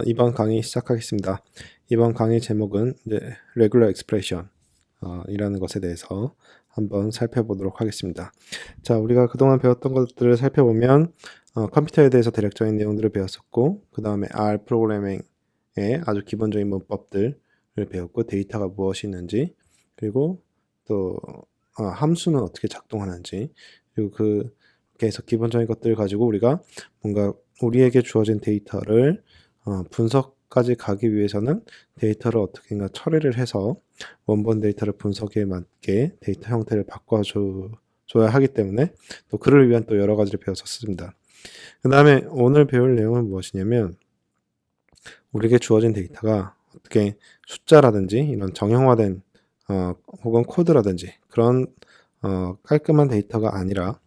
이번 강의 시작하겠습니다. 이번 강의 제목은 이제 Regular Expression 이라는 것에 대해서 한번 살펴보도록 하겠습니다. 자, 우리가 그동안 배웠던 것들을 살펴보면 컴퓨터에 대해서 대략적인 내용들을 배웠었고, 그 다음에 R 프로그래밍의 아주 기본적인 문법들을 배웠고, 데이터가 무엇이 있는지, 그리고 또 함수는 어떻게 작동하는지, 그리고 그렇게 해서 기본적인 것들을 가지고 우리가 뭔가 우리에게 주어진 데이터를 분석까지 가기 위해서는 데이터를 어떻게인가 처리를 해서 원본 데이터를 분석에 맞게 데이터 형태를 바꿔줘야 하기 때문에 또 그를 위한 또 여러 가지를 배웠었습니다. 그 다음에 오늘 배울 내용은 무엇이냐면, 우리에게 주어진 데이터가 어떻게 숫자라든지 이런 정형화된 혹은 코드라든지 그런 깔끔한 데이터가 아니라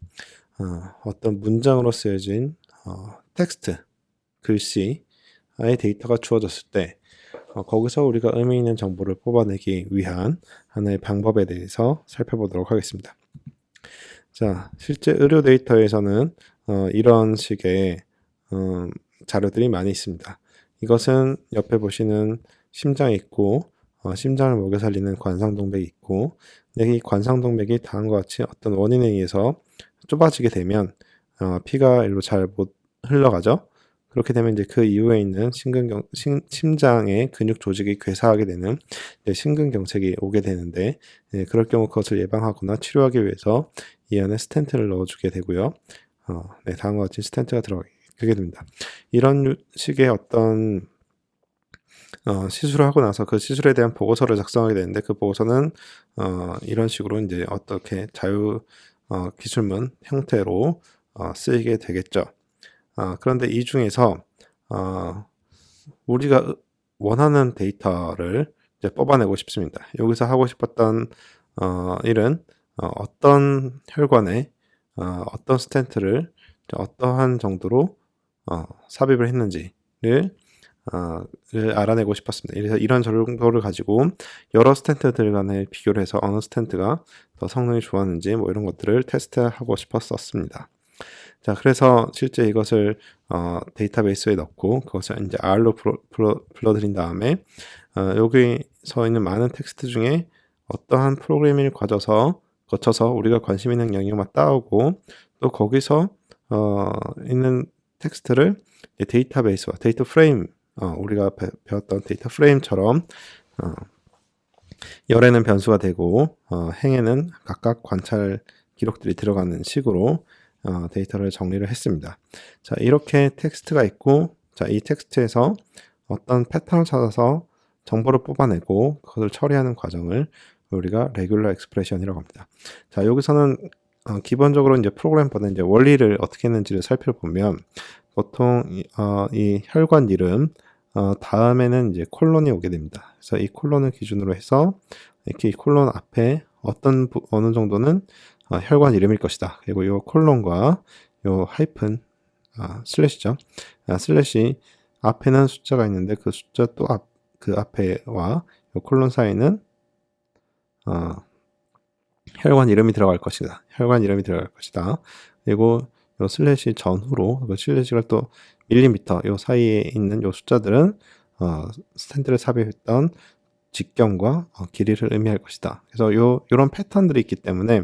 어떤 문장으로 쓰여진 텍스트, 글씨의 데이터가 주어졌을 때 거기서 우리가 의미 있는 정보를 뽑아내기 위한 하나의 방법에 대해서 살펴보도록 하겠습니다. 자, 실제 의료 데이터에서는 이런 식의 자료들이 많이 있습니다. 이것은 옆에 보시는 심장이 있고 심장을 먹여 살리는 관상동맥이 있고, 이 관상동맥이 다음과 같이 어떤 원인에 의해서 좁아지게 되면 피가 일로 잘 못 흘러가죠. 그렇게 되면 이제 그 이후에 있는 심장의 근육 조직이 괴사하게 되는 심근경색이 오게 되는데, 그럴 경우 그것을 예방하거나 치료하기 위해서 이 안에 스텐트를 넣어주게 되고요. 다음과 같이 스텐트가 들어가게 됩니다. 이런 식의 어떤 시술을 하고 나서 그 시술에 대한 보고서를 작성하게 되는데, 그 보고서는 이런 식으로 이제 어떻게 기술문 형태로 쓰이게 되겠죠. 그런데 이 중에서 우리가 원하는 데이터를 이제 뽑아내고 싶습니다. 여기서 하고 싶었던 일은 어떤 혈관에 어떤 스텐트를 어떠한 정도로 삽입을 했는지를 알아내고 싶었습니다. 그래서 이런 정보를 가지고 여러 스텐트들 간의 비교를 해서 어느 스텐트가 더 성능이 좋았는지 뭐 이런 것들을 테스트하고 싶었었습니다. 자, 그래서 실제 이것을 데이터베이스에 넣고 그것을 이제 R로 불러들인 다음에 여기서 있는 많은 텍스트 중에 어떠한 프로그래밍을 거쳐서 우리가 관심 있는 영역만 따오고, 또 거기서 있는 텍스트를 데이터베이스와 데이터 프레임, 우리가 배웠던 데이터 프레임처럼 열에는 변수가 되고 행에는 각각 관찰 기록들이 들어가는 식으로 데이터를 정리를 했습니다. 자, 이렇게 텍스트가 있고, 자, 이 텍스트에서 어떤 패턴을 찾아서 정보를 뽑아내고 그것을 처리하는 과정을 우리가 레귤러 엑스프레션이라고 합니다. 자, 여기서는 기본적으로 이제 프로그램 보는 이제 원리를 어떻게 했는지를 살펴보면, 보통 이 혈관 이름 다음에는 이제 콜론이 오게 됩니다. 그래서 이 콜론을 기준으로 해서 이렇게 이 콜론 앞에 어느 정도는 혈관 이름일 것이다. 그리고 이 콜론과 이 하이픈 슬래시죠. 슬래시 앞에는 숫자가 있는데 그 숫자 또 그 앞에와 이 콜론 사이는 혈관 이름이 들어갈 것이다. 혈관 이름이 들어갈 것이다. 그리고 이 슬래시 전후로 그 슬래시가 또 밀리미터 이 사이에 있는 이 숫자들은 스탠드를 삽입했던 직경과 길이를 의미할 것이다. 그래서 요런 패턴들이 있기 때문에,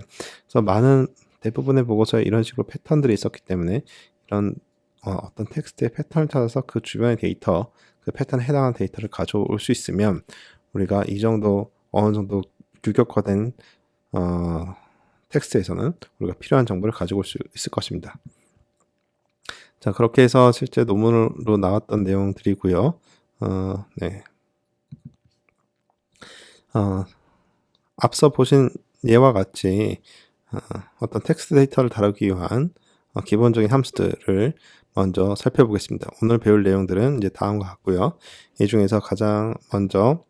그래서 대부분의 보고서에 이런 식으로 패턴들이 있었기 때문에 이런 어떤 텍스트의 패턴을 찾아서 그 주변의 데이터, 그 패턴에 해당하는 데이터를 가져올 수 있으면 우리가 이 정도 어느 정도 규격화된 텍스트에서는 우리가 필요한 정보를 가지고 올 수 있을 것입니다. 자, 그렇게 해서 실제 논문으로 나왔던 내용들이고요. 앞서 보신 예와 같이 어떤 텍스트 데이터를 다루기 위한 기본적인 함수들을 먼저 살펴보겠습니다. 오늘 배울 내용들은 이제 다음과 같고요. 이 중에서 가장 먼저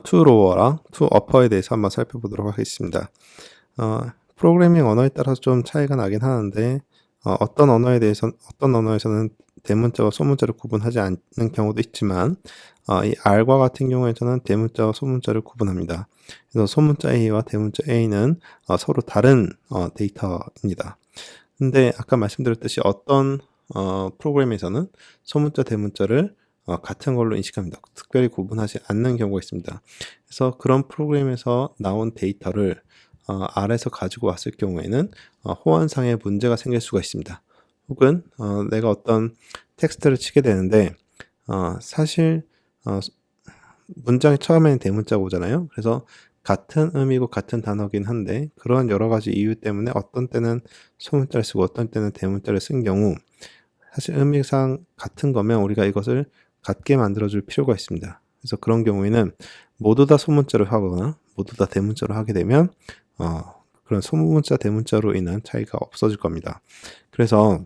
to lower랑 to upper에 대해서 한번 살펴보도록 하겠습니다. 프로그래밍 언어에 따라서 좀 차이가 나긴 하는데, 어떤 언어에서는 대문자와 소문자를 구분하지 않는 경우도 있지만, 이 R과 같은 경우에서는 대문자와 소문자를 구분합니다. 그래서 소문자 A와 대문자 A는 서로 다른 데이터입니다. 근데 아까 말씀드렸듯이 어떤 프로그램에서는 소문자, 대문자를 같은 걸로 인식합니다. 특별히 구분하지 않는 경우가 있습니다. 그래서 그런 프로그램에서 나온 데이터를 R에서 가지고 왔을 경우에는 호환상의 문제가 생길 수가 있습니다. 혹은 내가 어떤 텍스트를 치게 되는데 사실 문장이 처음에는 대문자가 오잖아요. 그래서 같은 의미고 같은 단어긴 한데 그런 여러 가지 이유 때문에 어떤 때는 소문자를 쓰고 어떤 때는 대문자를 쓴 경우 사실 의미상 같은 거면 우리가 이것을 같게 만들어줄 필요가 있습니다. 그래서 그런 경우에는 모두 다 소문자로 하거나 모두 다 대문자로 하게 되면 그런 소문자, 대문자로 인한 차이가 없어질 겁니다. 그래서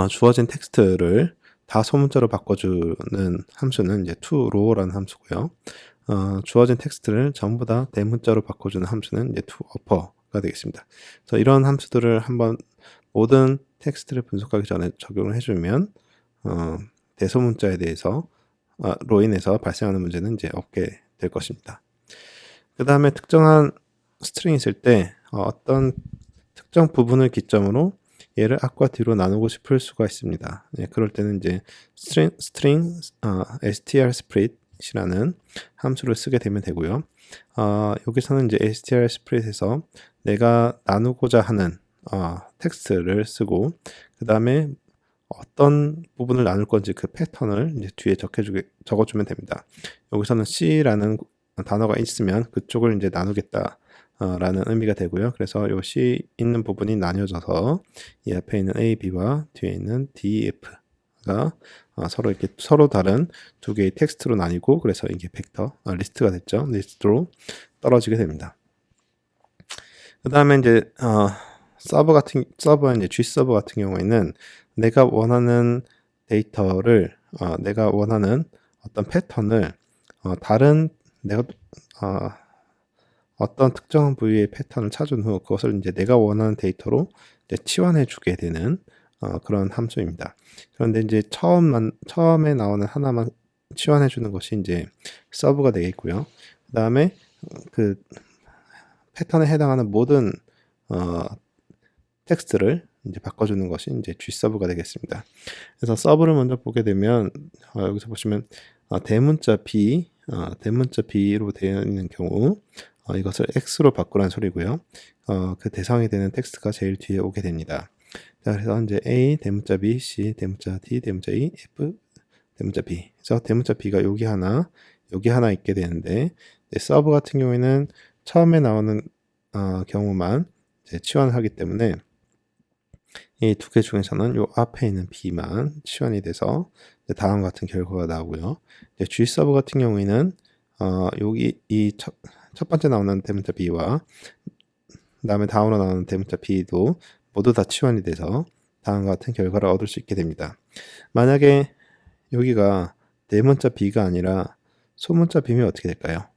주어진 텍스트를 다 소문자로 바꿔주는 함수는 이제 toRow라는 함수고요. 주어진 텍스트를 전부 다 대문자로 바꿔주는 함수는 이제 toUpper가 되겠습니다. 그래서 이런 함수들을 한번 모든 텍스트를 분석하기 전에 적용을 해주면 대소문자에 대해서 로 인해서 발생하는 문제는 이제 없게 될 것입니다. 그 다음에 특정한 스트링이 있을 때 어떤 특정 부분을 기점으로 얘를 앞과 뒤로 나누고 싶을 수가 있습니다. 네, 그럴 때는 이제 string str_split이라는 함수를 쓰게 되면 되고요. 여기서는 이제 str_split에서 내가 나누고자 하는 텍스트를 쓰고 그 다음에 어떤 부분을 나눌 건지 그 패턴을 이제 뒤에 적어주면 됩니다. 여기서는 C라는 단어가 있으면 그쪽을 이제 나누겠다. 라는 의미가 되고요. 그래서 요 C 있는 부분이 나뉘어져서 이 앞에 있는 A, B와 뒤에 있는 D, F가 서로 다른 두 개의 텍스트로 나뉘고 그래서 이게 벡터 리스트가 됐죠. 리스트로 떨어지게 됩니다. 그 다음에 이제 서버 이제 G 서버 같은 경우에는 내가 원하는 데이터를 내가 원하는 어떤 패턴을 다른 내가 어떤 특정한 부위의 패턴을 찾은 후 그것을 이제 내가 원하는 데이터로 이제 치환해 주게 되는 그런 함수입니다. 그런데 이제 처음에 나오는 하나만 치환해 주는 것이 이제 서브가 되겠고요. 그 다음에 그 패턴에 해당하는 모든 텍스트를 이제 바꿔주는 것이 이제 G서브가 되겠습니다. 그래서 서브를 먼저 보게 되면 여기서 보시면 대문자 B로 되어 있는 경우 이것을 X로 바꾸라는 소리고요. 그 대상이 되는 텍스트가 제일 뒤에 오게 됩니다. 자, 그래서 이제 A, 대문자 B, C, 대문자 D, 대문자 E, F, 대문자 B. 그래서 대문자 B가 여기 하나 있게 되는데 서브 같은 경우에는 처음에 나오는 경우만 이제 치환을 하기 때문에 이 두 개 중에서는 요 앞에 있는 B만 치환이 돼서 다음과 같은 결과가 나오고요. G 서브 같은 경우에는 여기 이 첫 번째 나오는 대문자 B와 그 다음에 다음으로 나오는 대문자 B도 모두 다 치환이 돼서 다음과 같은 결과를 얻을 수 있게 됩니다. 만약에 여기가 대문자 B가 아니라 소문자 B면 어떻게 될까요?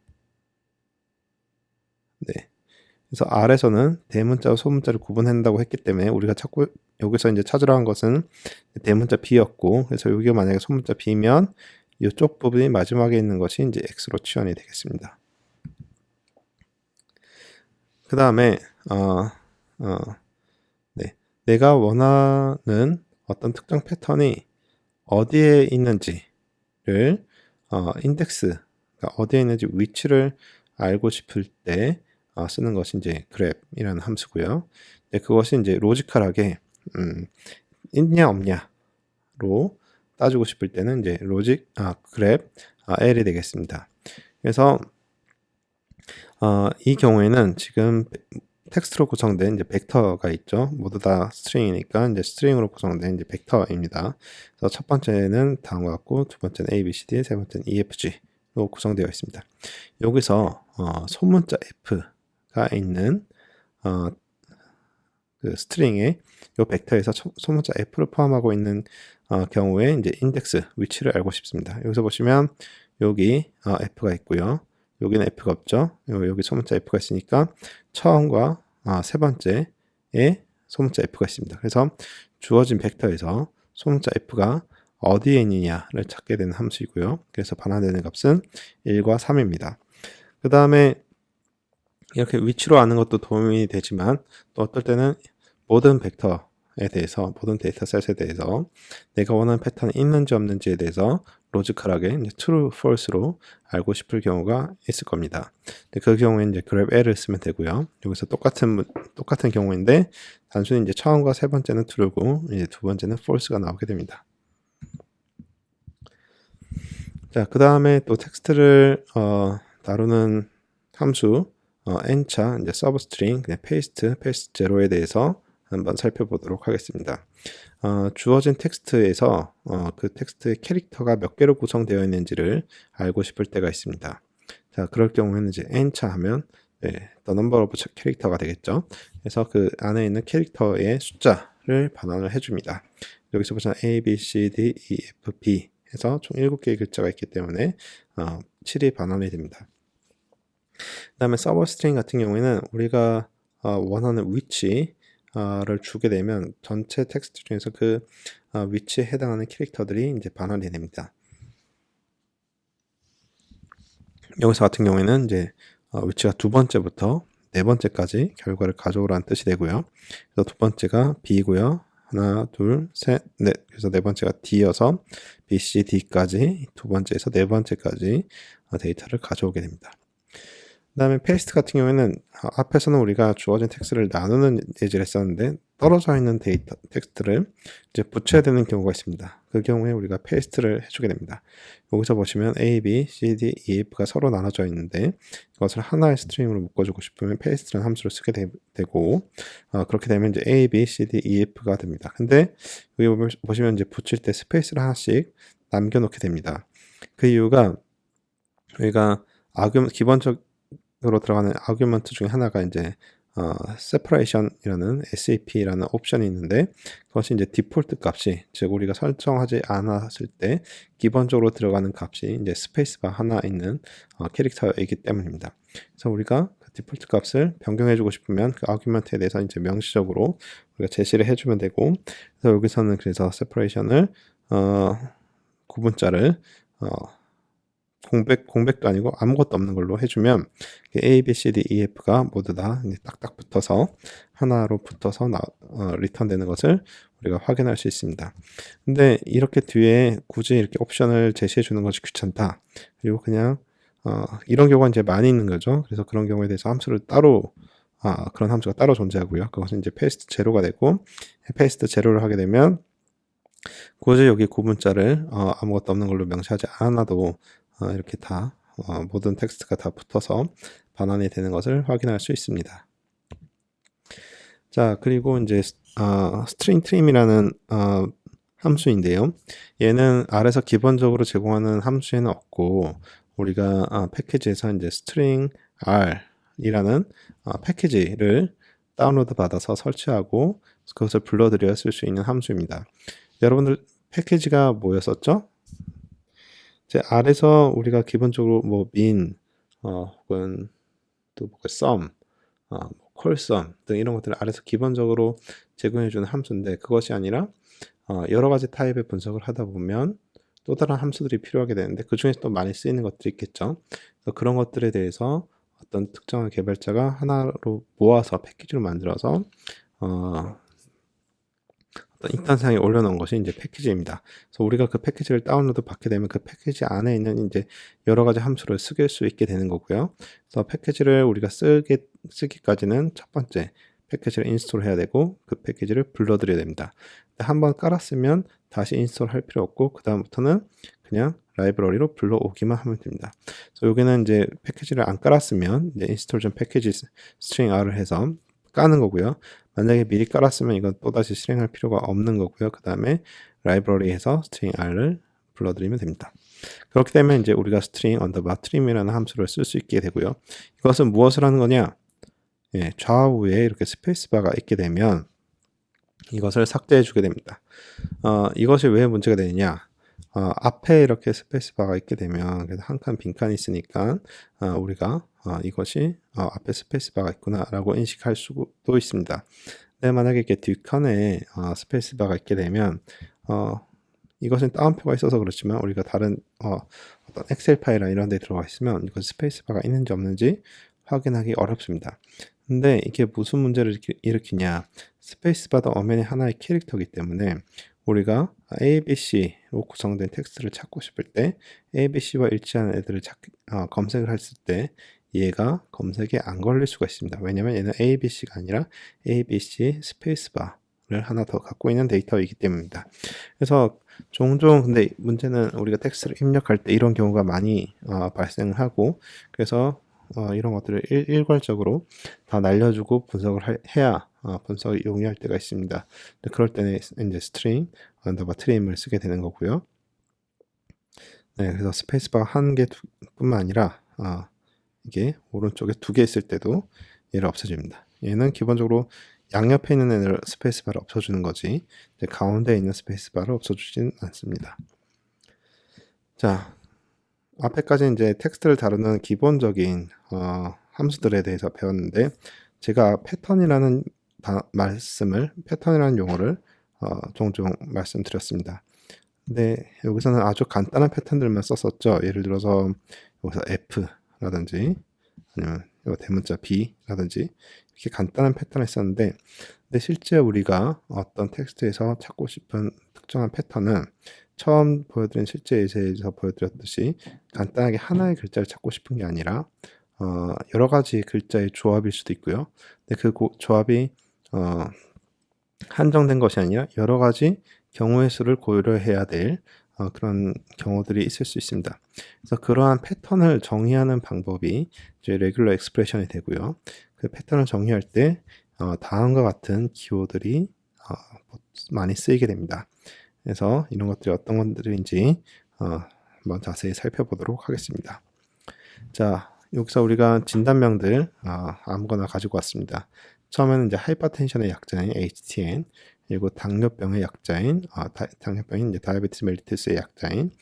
네. 그래서 R에서는 대문자와 소문자를 구분한다고 했기 때문에 우리가 여기서 이제 찾으러 한 것은 대문자 B였고, 그래서 여기가 만약에 소문자 B면 이쪽 부분이 마지막에 있는 것이 이제 X로 치환이 되겠습니다. 그 다음에 네. 내가 원하는 어떤 특정 패턴이 어디에 있는지를 인덱스가 어디에 있는지 위치를 알고 싶을 때 쓰는 것이 이제 grep이라는 함수고요. 네, 그것이 이제 로지컬하게 있냐 없냐로 따지고 싶을 때는 이제 grep L이 되겠습니다. 그래서 이 경우에는 지금 텍스트로 구성된 이제 벡터가 있죠. 모두 다 스트링이니까 이제 스트링으로 구성된 이제 벡터입니다. 그래서 첫 번째는 다음과 같고 두 번째는 A, B, C, D, 세 번째는 E, F, G로 구성되어 있습니다. 여기서 소문자 F가 있는 그 스트링의 이 벡터에서 소문자 F를 포함하고 있는 경우에 이제 인덱스 위치를 알고 싶습니다. 여기서 보시면 여기 F가 있고요. 여기는 F가 없죠. 여기 소문자 F가 있으니까 처음과 세 번째에 소문자 F가 있습니다. 그래서 주어진 벡터에서 소문자 F가 어디에 있느냐를 찾게 되는 함수이고요. 그래서 반환되는 값은 1과 3입니다. 그 다음에 이렇게 위치로 아는 것도 도움이 되지만 또 어떨 때는 모든 벡터 데이터에 대해서, 모든 데이터셋에 대해서 내가 원하는 패턴이 있는지 없는지에 대해서 로지컬하게 이제 true, false로 알고 싶을 경우가 있을 겁니다. 그 경우에 이제 grep L을 쓰면 되고요. 여기서 똑같은 경우인데 단순히 이제 처음과 세 번째는 true고 이제 두 번째는 false가 나오게 됩니다. 자, 그 다음에 또 텍스트를 다루는 함수 n차 이제 substring 그냥 paste 제로에 대해서 한번 살펴보도록 하겠습니다. 주어진 텍스트에서 그 텍스트의 캐릭터가 몇 개로 구성되어 있는지를 알고 싶을 때가 있습니다. 자, 그럴 경우에는 이제 n차 하면 the number of 캐릭터가 되겠죠. 그래서 그 안에 있는 캐릭터의 숫자를 반환을 해줍니다. 여기서 보시면 A, B, C, D, E, F, B 해서 총 7개의 글자가 있기 때문에 7이 반환이 됩니다. 그 다음에 서브스트링 같은 경우에는 우리가 원하는 위치를 주게 되면 전체 텍스트 중에서 그 위치에 해당하는 캐릭터들이 이제 반환이 됩니다. 여기서 같은 경우에는 이제 위치가 두 번째부터 네 번째까지 결과를 가져오라는 뜻이 되고요. 그래서 두 번째가 B고요. 하나, 둘, 셋, 넷. 그래서 네 번째가 D여서 B, C, D까지 두 번째에서 네 번째까지 데이터를 가져오게 됩니다. 그 다음에 페이스트 같은 경우에는 앞에서는 우리가 주어진 텍스트를 나누는 예제를 했었는데 떨어져 있는 데이터 텍스트를 이제 붙여야 되는 경우가 있습니다. 그 경우에 우리가 페이스트를 해주게 됩니다. 여기서 보시면 A, B, C, D, E, F가 서로 나눠져 있는데 이것을 하나의 스트링으로 묶어주고 싶으면 페이스트라는 함수를 쓰게 되고 그렇게 되면 이제 A, B, C, D, E, F가 됩니다. 근데 여기 보시면 이제 붙일 때 스페이스를 하나씩 남겨놓게 됩니다. 그 이유가 저희가 기본적으로 들어가는 아규먼트 중에 하나가 이제 separation이라는 SAP라는 옵션이 있는데 그것이 이제 디폴트 값이 즉 우리가 설정하지 않았을 때 기본적으로 들어가는 값이 이제 스페이스바 하나 있는 캐릭터이기 때문입니다. 그래서 우리가 그 디폴트 값을 변경해주고 싶으면 그 아규먼트에 대해서 이제 명시적으로 우리가 제시를 해주면 되고 그래서 여기서는 그래서 separation을 구분자를 공백도 아니고 아무것도 없는 걸로 해주면 A, B, C, D, E, F가 모두 다 딱딱 붙어서 하나로 붙어서 리턴 되는 것을 우리가 확인할 수 있습니다. 근데 이렇게 뒤에 굳이 이렇게 옵션을 제시해 주는 것이 귀찮다. 그리고 그냥 이런 경우가 이제 많이 있는 거죠. 그래서 그런 경우에 대해서 함수를 따로 그런 함수가 따로 존재하고요. 그것은 이제 paste 제로가 되고 paste 제로를 하게 되면 굳이 여기 구분자를 아무것도 없는 걸로 명시하지 않아도 이렇게 다 모든 텍스트가 다 붙어서 반환이 되는 것을 확인할 수 있습니다. 자, 그리고 이제 string trim이라는 함수인데요. 얘는 R에서 기본적으로 제공하는 함수에는 없고 우리가 패키지에서 이제 string R이라는 패키지를 다운로드 받아서 설치하고 그것을 불러들여 쓸 수 있는 함수입니다. 여러분들 패키지가 뭐였었죠? R에서 우리가 기본적으로 뭐 min, 혹은 또 sum, callsum 등 이런 것들을 R에서 기본적으로 제공해주는 함수인데 그것이 아니라 여러 가지 타입의 분석을 하다 보면 또 다른 함수들이 필요하게 되는데 그 중에서 또 많이 쓰이는 것들이 있겠죠. 그래서 그런 것들에 대해서 어떤 특정한 개발자가 하나로 모아서 패키지로 만들어서 인터넷상에 올려놓은 것이 이제 패키지입니다. 그래서 우리가 그 패키지를 다운로드 받게 되면 그 패키지 안에 있는 이제 여러 가지 함수를 쓸 수 있게 되는 거고요. 그래서 패키지를 우리가 쓰기까지는 첫 번째 패키지를 인스톨 해야 되고 그 패키지를 불러들여야 됩니다. 한번 깔았으면 다시 인스톨 할 필요 없고 그 다음부터는 그냥 라이브러리로 불러오기만 하면 됩니다. 그래서 여기는 이제 패키지를 안 깔았으면 이제 인스톨 전 패키지 string r을 해서 까는 거고요. 만약에 미리 깔았으면 이건 또다시 실행할 필요가 없는 거고요. 그 다음에 라이브러리에서 string r을 불러들이면 됩니다. 그렇게 되면 이제 우리가 string underbar trim이라는 함수를 쓸 수 있게 되고요. 이것은 무엇을 하는 거냐? 좌우에 이렇게 스페이스바가 있게 되면 이것을 삭제해 주게 됩니다. 이것이 왜 문제가 되느냐? 앞에 이렇게 스페이스바가 있게 되면 한 칸 빈칸이 있으니까 우리가 이것이 앞에 스페이스바가 있구나 라고 인식할 수도 있습니다. 근데 만약에 이렇게 뒷칸에 스페이스바가 있게 되면 이것은 따옴표가 있어서 그렇지만 우리가 다른 어떤 엑셀 파일이나 이런 데 들어가 있으면 이것 스페이스바가 있는지 없는지 확인하기 어렵습니다. 근데 이게 무슨 문제를 일으키냐? 스페이스바도 엄연히 하나의 캐릭터이기 때문에 우리가 ABC로 구성된 텍스트를 찾고 싶을 때 ABC와 일치하는 애들을 검색을 했을 때 얘가 검색에 안 걸릴 수가 있습니다. 왜냐면 얘는 ABC가 아니라 ABC 스페이스바를 하나 더 갖고 있는 데이터이기 때문입니다. 그래서 종종 근데 문제는 우리가 텍스트를 입력할 때 이런 경우가 많이 발생을 하고 그래서 이런 것들을 일괄적으로 다 날려주고 분석을 해야 분석이 용이할 때가 있습니다. 그럴 때는 이제 스트링 언더바 트림을 쓰게 되는 거고요. 네, 그래서 스페이스바 한 개뿐만 아니라 이게 오른쪽에 두 개 있을 때도 얘를 없애줍니다. 얘는 기본적으로 양옆에 있는 애를 스페이스바를 없애주는 거지 이제 가운데 있는 스페이스바를 없애주진 않습니다. 자, 앞에까지 이제 텍스트를 다루는 기본적인 함수들에 대해서 배웠는데 제가 패턴이라는 패턴이라는 용어를 종종 말씀드렸습니다. 근데 여기서는 아주 간단한 패턴들만 썼었죠. 예를 들어서 여기서 F라든지 아니면 이 대문자 B라든지 이렇게 간단한 패턴을 썼는데 근데 실제 우리가 어떤 텍스트에서 찾고 싶은 특정한 패턴은 처음 보여드린 실제 예제에서 보여드렸듯이 간단하게 하나의 글자를 찾고 싶은 게 아니라 여러 가지 글자의 조합일 수도 있고요. 근데 그 조합이 한정된 것이 아니라 여러 가지 경우의 수를 고려해야 될 그런 경우들이 있을 수 있습니다. 그래서 그러한 패턴을 정의하는 방법이 이제 레귤러 익스프레션이 되고요. 그 패턴을 정의할 때 다음과 같은 기호들이 많이 쓰이게 됩니다. 그래서 이런 것들이 어떤 것들인지 한번 자세히 살펴보도록 하겠습니다. 자, 여기서 우리가 진단명들 아무거나 가지고 왔습니다. 처음에는 이제 하이퍼텐션의 약자인 HTN, 그리고 당뇨병의 약자인 당뇨병인 이제 다이아베티스 멜리투스의 약자인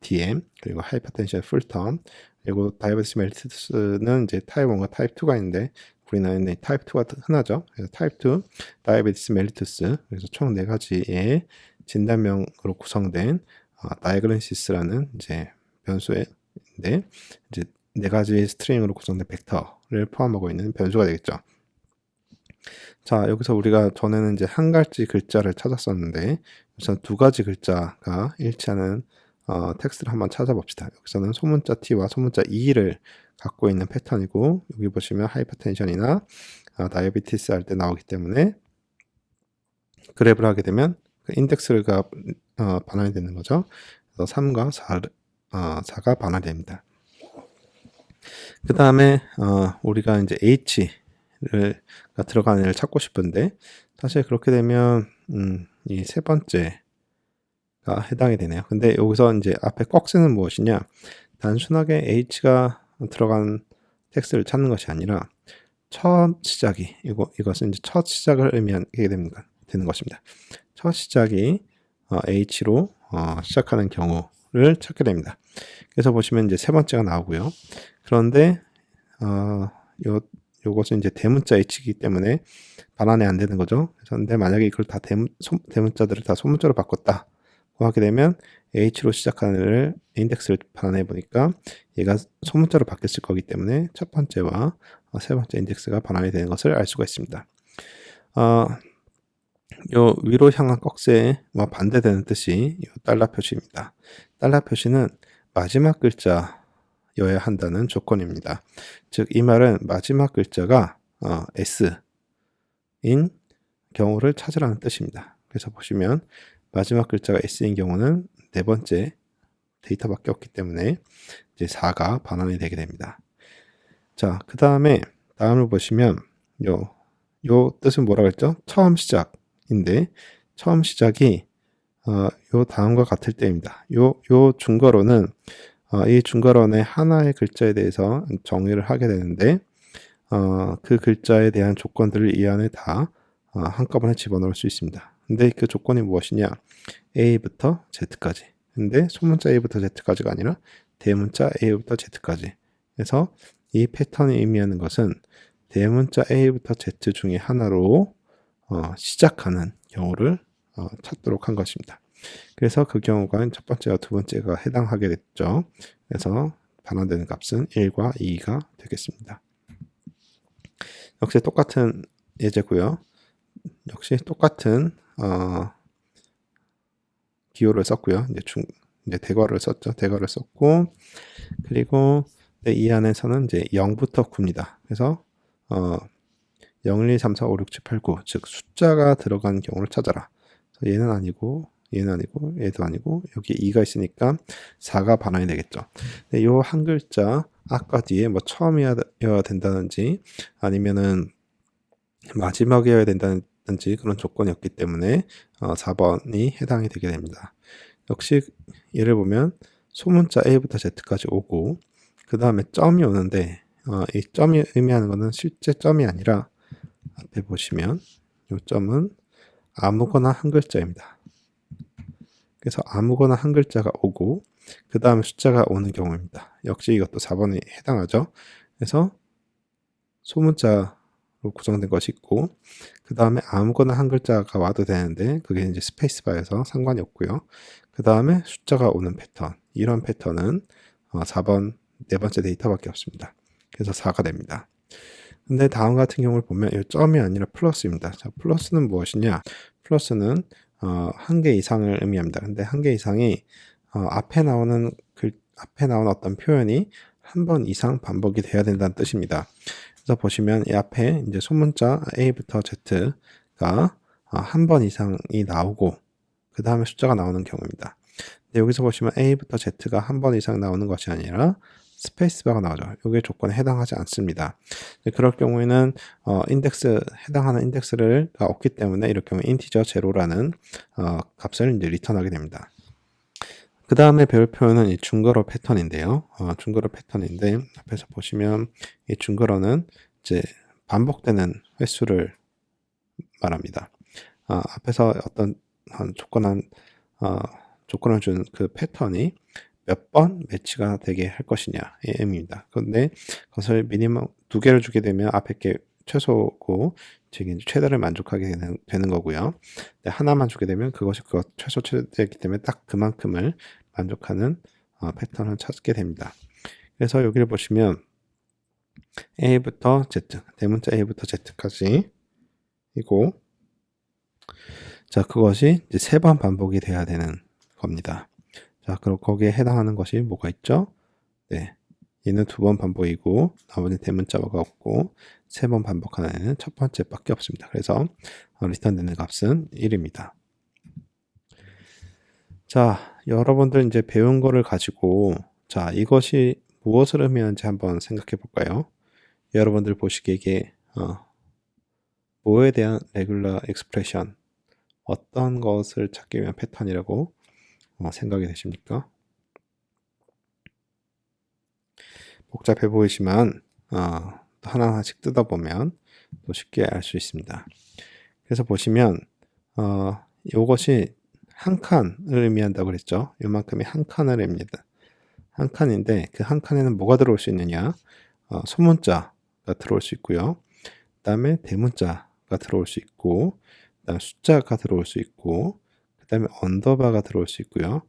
DM, 그리고 하이퍼텐션 풀텀, 그리고 다이아베티스 멜리투스는 이제 타입 1과 타입 2가 있는데 우리나라에는 타입 2가 흔하죠. 그래서 타입 2 다이아베티스 멜리투스, 그래서 총 4가지의 진단명으로 구성된 다이그노시스라는 이제 변수인데 이제 4가지 스트링으로 구성된 벡터를 포함하고 있는 변수가 되겠죠. 자, 여기서 우리가 전에는 이제 한 가지 글자를 찾았었는데 우선 2가지 글자가 일치하는 텍스트를 한번 찾아봅시다. 여기서는 소문자 T와 소문자 E를 갖고 있는 패턴이고 여기 보시면 하이퍼텐션이나 다이아베티스 할 때 나오기 때문에 그래프를 하게 되면 그 인덱스가 반환이 되는 거죠. 그래서 3과 4가 반환이 됩니다. 그 다음에 우리가 이제 H를 들어가는 애를 찾고 싶은데 사실 그렇게 되면 이 세 번째가 해당이 되네요. 근데 여기서 이제 앞에 꺽쇠는 무엇이냐? 단순하게 H가 들어간 텍스트를 찾는 것이 아니라 첫 시작이 이것은 이제 첫 시작을 의미하게 되는 것입니다. 첫 시작이 H로 시작하는 경우를 찾게 됩니다. 그래서 보시면 이제 세 번째가 나오고요. 그런데 요것은 이제 대문자 H이기 때문에 반환이 안 되는 거죠. 그런데 만약에 이걸 다 대문자들을 다 소문자로 바꿨다 하게 되면 H로 시작하는 애를 인덱스를 반환해 보니까 얘가 소문자로 바뀌었을 거기 때문에 첫 번째와 세 번째 인덱스가 반환이 되는 것을 알 수가 있습니다. 요 위로 향한 꺽쇠와 반대되는 뜻이 요 달러 표시입니다. 달러 표시는 마지막 글자여야 한다는 조건입니다. 즉 이 말은 마지막 글자가 S인 경우를 찾으라는 뜻입니다. 그래서 보시면 마지막 글자가 S인 경우는 네 번째 데이터밖에 없기 때문에 이제 4가 반환이 되게 됩니다. 자, 그 다음에 다음을 보시면 요 뜻은 뭐라고 했죠? 처음 시작인데 처음 시작이 요 다음과 같을 때입니다. 요 중괄호는 이 중괄호의 하나의 글자에 대해서 정의를 하게 되는데 그 글자에 대한 조건들을 이 안에 다 한꺼번에 집어넣을 수 있습니다. 근데 그 조건이 무엇이냐? A부터 Z까지. 근데 소문자 A부터 Z까지가 아니라 대문자 A부터 Z까지. 그래서 이 패턴이 의미하는 것은 대문자 A부터 Z 중에 하나로 시작하는 경우를 찾도록 한 것입니다. 그래서 그 경우가 첫 번째와 두 번째가 해당하게 됐죠. 그래서 반환되는 값은 1과 2가 되겠습니다. 역시 똑같은 예제고요. 역시 똑같은 기호를 썼고요. 이제 대괄호를 썼죠. 대괄호를 썼고, 그리고 이 안에서는 이제 0부터 9입니다. 그래서 0, 1, 2, 3, 4, 5, 6, 7, 8, 9, 즉 숫자가 들어간 경우를 찾아라. 얘는 아니고, 얘는 아니고, 얘도 아니고, 여기 2가 있으니까 4가 반환이 되겠죠. 이 한 글자 아까 뒤에 뭐 처음이어야 된다든지 아니면은 마지막이어야 된다든지 그런 조건이 없기 때문에 4번이 해당이 되게 됩니다. 역시 예를 보면 소문자 A부터 Z까지 오고 그 다음에 점이 오는데 이 점이 의미하는 것은 실제 점이 아니라 앞에 보시면 이 점은 아무거나 한 글자입니다. 그래서 아무거나 한 글자가 오고 그 다음에 숫자가 오는 경우입니다. 역시 이것도 4번에 해당하죠. 그래서 소문자로 구성된 것이 있고 그 다음에 아무거나 한 글자가 와도 되는데 그게 이제 스페이스바에서 상관이 없고요. 그 다음에 숫자가 오는 패턴, 이런 패턴은 4번 네 번째 데이터밖에 없습니다. 그래서 4가 됩니다. 근데 다음 같은 경우를 보면 이 점이 아니라 플러스입니다. 자, 플러스는 무엇이냐? 플러스는 한 개 이상을 의미합니다. 근데 한 개 이상이 앞에 나오는 어떤 표현이 한 번 이상 반복이 돼야 된다는 뜻입니다. 그래서 보시면 이 앞에 이제 소문자 A부터 Z가 한 번 이상이 나오고 그 다음에 숫자가 나오는 경우입니다. 근데 여기서 보시면 A부터 Z가 한 번 이상 나오는 것이 아니라 스페이스바가 나오죠. 이게 조건에 해당하지 않습니다. 그럴 경우에는 해당하는 인덱스가 없기 때문에 이럴 경우 인티저 제로라는 값을 이제 리턴하게 됩니다. 그 다음에 배울 표현은 이 중괄호 패턴인데요. 중괄호 패턴인데 앞에서 보시면 이 중괄호는 이제 반복되는 횟수를 말합니다. 앞에서 어떤 조건을 준 그 패턴이 몇 번 매치가 되게 할 것이냐의 의미입니다. 그런데 그것을 미니멈 2개를 주게 되면 앞에 게 최소고 즉 최대를 만족하게 되는 거고요. 하나만 주게 되면 그것이 최소 최대이기 때문에 딱 그만큼을 만족하는 패턴을 찾게 됩니다. 그래서 여기를 보시면 A부터 Z, 대문자 A부터 Z까지 이고 자, 그것이 이제 3번 반복이 돼야 되는 겁니다. 자, 그럼 거기에 해당하는 것이 뭐가 있죠? 네. 얘는 2번 반복이고, 나머지 대문자가 없고, 3번 반복하는 애는 첫 번째밖에 없습니다. 그래서 리턴되는 값은 1입니다. 자, 여러분들 이제 배운 거를 가지고, 자, 이것이 무엇을 의미하는지 한번 생각해 볼까요? 여러분들 보시기에 이게, 뭐에 대한 레귤러 익스프레션, 어떤 것을 찾기 위한 패턴이라고 생각이 되십니까? 복잡해 보이지만 하나하나씩 뜯어보면 또 쉽게 알 수 있습니다. 그래서 보시면 이것이 한 칸을 의미한다고 그랬죠. 이만큼이 한 칸을 의미합니다. 한 칸인데 그 한 칸에는 뭐가 들어올 수 있느냐? 소문자가 들어올 수 있고요. 그 다음에 대문자가 들어올 수 있고 그 다음에 숫자가 들어올 수 있고 그 다음에 언더바가 들어올 수 있고요.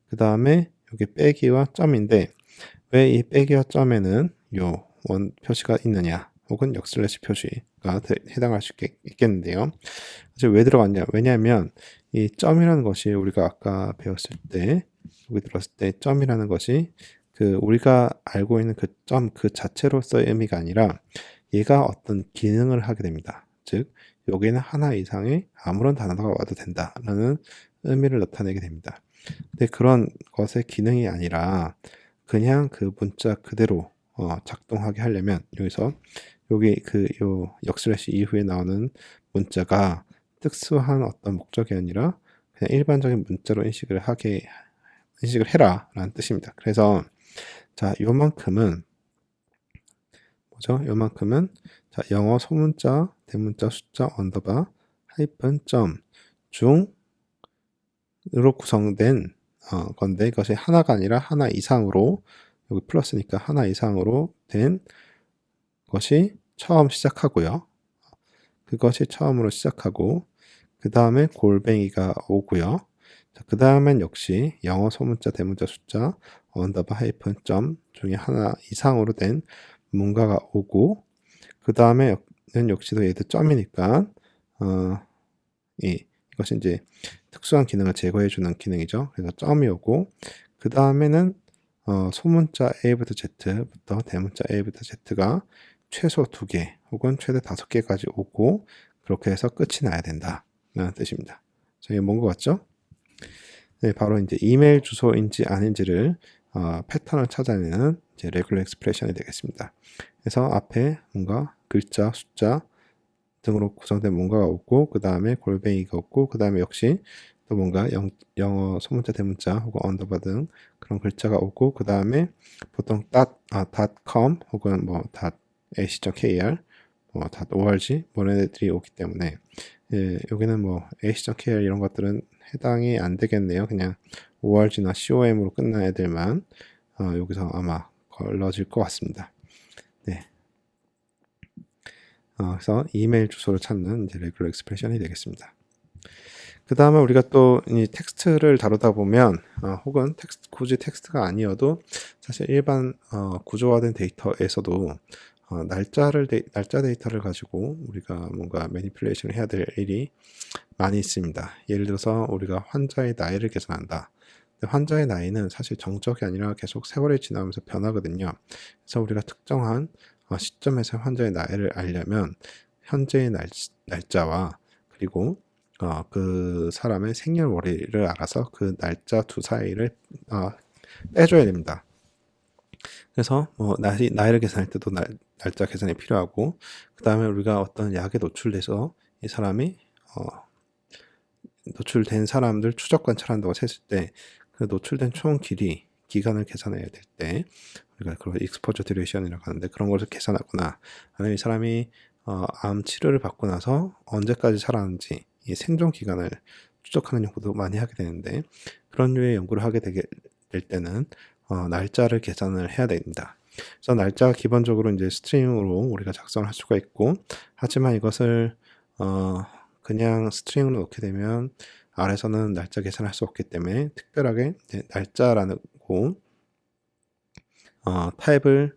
그 다음에 여기 빼기와 점인데 왜 이 빼기와 점에는 요 원 표시가 있느냐 혹은 역슬래시 표시가 해당할 수 있겠는데요. 그래서 왜 들어갔냐? 왜냐하면 이 점이라는 것이 우리가 아까 배웠을 때 여기 들었을 때 점이라는 것이 그 우리가 알고 있는 그 점 그 자체로서의 의미가 아니라 얘가 어떤 기능을 하게 됩니다. 즉 여기는 하나 이상의 아무런 단어가 와도 된다라는 의미를 나타내게 됩니다. 근데 그런 것의 기능이 아니라 그냥 그 문자 그대로 작동하게 하려면 여기서 여기 요 역슬래시 이후에 나오는 문자가 특수한 어떤 목적이 아니라 그냥 일반적인 문자로 인식을 해라 라는 뜻입니다. 그래서 자, 요만큼은 뭐죠? 요만큼은 자, 영어 소문자, 대문자, 숫자, 언더바, 하이픈, 점 중으로 구성된 건데 이것이 하나가 아니라 하나 이상으로 여기 플러스니까 하나 이상으로 된 것이 처음 시작하고요. 그것이 처음으로 시작하고 그 다음에 골뱅이가 오고요. 그 다음엔 역시 영어 소문자, 대문자, 숫자, 언더바, 하이픈, 점 중에 하나 이상으로 된 뭔가가 오고 그 다음에 역시도 얘도 점이니까 이것이 이제 특수한 기능을 제거해주는 기능이죠. 그래서 점이 오고 그 다음에는 소문자 A부터 Z부터 대문자 A부터 Z가 최소 2개 혹은 최대 5개까지 오고 그렇게 해서 끝이 나야 된다 라는 뜻입니다. 자, 이게 뭔 것 같죠? 네, 바로 이제 이메일 주소인지 아닌지를 패턴을 찾아내는 이제 레귤러 익스프레션이 되겠습니다. 그래서 앞에 뭔가 글자, 숫자 등으로 구성된 뭔가가 오고 그 다음에 골뱅이가 오고 그 다음에 역시 또 뭔가 영어 소문자, 대문자 혹은 언더바 등 그런 글자가 오고 그 다음에 보통 .com 혹은 뭐 .ac.kr 뭐 .org 뭐 이런 애들이 오기 때문에 여기는 뭐 ac.kr 이런 것들은 해당이 안 되겠네요. 그냥 org나 com으로 끝난 애들만 여기서 아마 걸러질 것 같습니다. 네. 그래서 이메일 주소를 찾는 이제 레귤러 익스프레션이 되겠습니다. 그 다음에 우리가 또 이 텍스트를 다루다 보면 혹은 굳이 텍스트가 아니어도 사실 일반 구조화된 데이터에서도 날짜 데이터를 가지고 우리가 뭔가 매니플레이션을 해야 될 일이 많이 있습니다. 예를 들어서 우리가 환자의 나이를 계산한다. 환자의 나이는 사실 정적이 아니라 계속 세월이 지나면서 변하거든요. 그래서 우리가 특정한 시점에서 환자의 나이를 알려면 현재의 날짜와 그리고 그 사람의 생년월일을 알아서 그 날짜 두 사이를 빼줘야 됩니다. 그래서 뭐 나이를 계산할 때도 날짜 계산이 필요하고 그 다음에 우리가 어떤 약에 노출돼서 이 사람이 노출된 사람들 추적 관찰한다고 했을 때 그 노출된 총 기간을 계산해야 될 때 우리가 그걸 익스포저 듀레이션이라고 하는데 그런 것을 계산하거나 아니면 이 사람이 암 치료를 받고 나서 언제까지 살았는지 이 생존 기간을 추적하는 연구도 많이 하게 되는데 그런 류의 연구를 하게 될 때는 날짜를 계산을 해야 됩니다. 그래서 날짜가 기본적으로 이제 스트링으로 우리가 작성을 할 수가 있고 하지만 이것을 그냥 스트링으로 넣게 되면 R에서는 날짜 계산할 수 없기 때문에 특별하게 날짜라는 타입을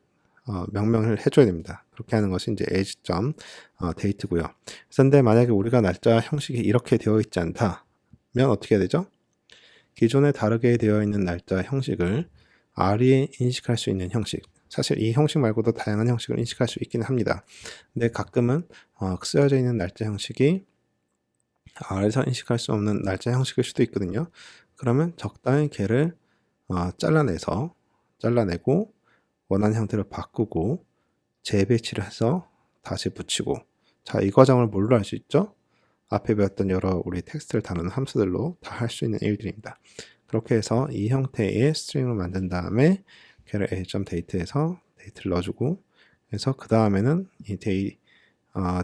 명명을 해줘야 됩니다. 그렇게 하는 것이 이제 age.date고요. 그런데 만약에 우리가 날짜 형식이 이렇게 되어 있지 않다면 어떻게 해야 되죠? 기존에 다르게 되어 있는 날짜 형식을 R이 인식할 수 있는 형식. 사실 이 형식 말고도 다양한 형식을 인식할 수 있기는 합니다. 근데 가끔은 쓰여져 있는 날짜 형식이 R에서 인식할 수 없는 날짜 형식일 수도 있거든요. 그러면 적당히 걔를 잘라내고 원하는 형태로 바꾸고 재배치를 해서 다시 붙이고 자, 이 과정을 뭘로 할 수 있죠? 앞에 배웠던 여러 우리 텍스트를 다루는 함수들로 다 할 수 있는 일들입니다. 그렇게 해서 이 형태의 스트링을 만든 다음에 걔를 a.date에서 데이트를 넣어주고 그래서 그 다음에는 이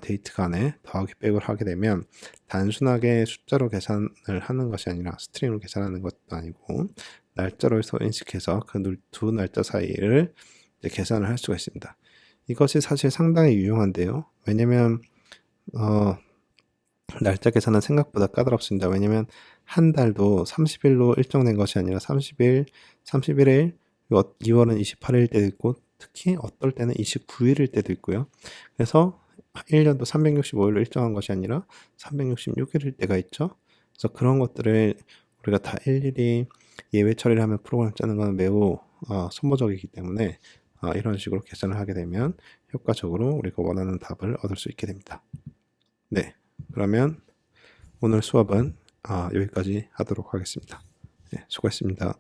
데이트 간에 더하기 빼기를 하게 되면 단순하게 숫자로 계산을 하는 것이 아니라 스트링으로 계산하는 것도 아니고 날짜로서 인식해서 그 두 날짜 사이를 이제 계산을 할 수가 있습니다. 이것이 사실 상당히 유용한데요. 왜냐면 날짜 계산은 생각보다 까다롭습니다. 왜냐면 한 달도 30일로 일정된 것이 아니라 30일, 31일, 2월은 28일일 때도 있고 특히 어떨 때는 29일일 때도 있고요. 그래서 1년도 365일로 일정한 것이 아니라 366일일 때가 있죠. 그래서 그런 것들을 우리가 다 일일이 예외 처리를 하면 프로그램 짜는 건 매우 소모적이기 때문에 이런 식으로 계산을 하게 되면 효과적으로 우리가 원하는 답을 얻을 수 있게 됩니다. 네, 그러면 오늘 수업은 여기까지 하도록 하겠습니다. 네, 수고했습니다.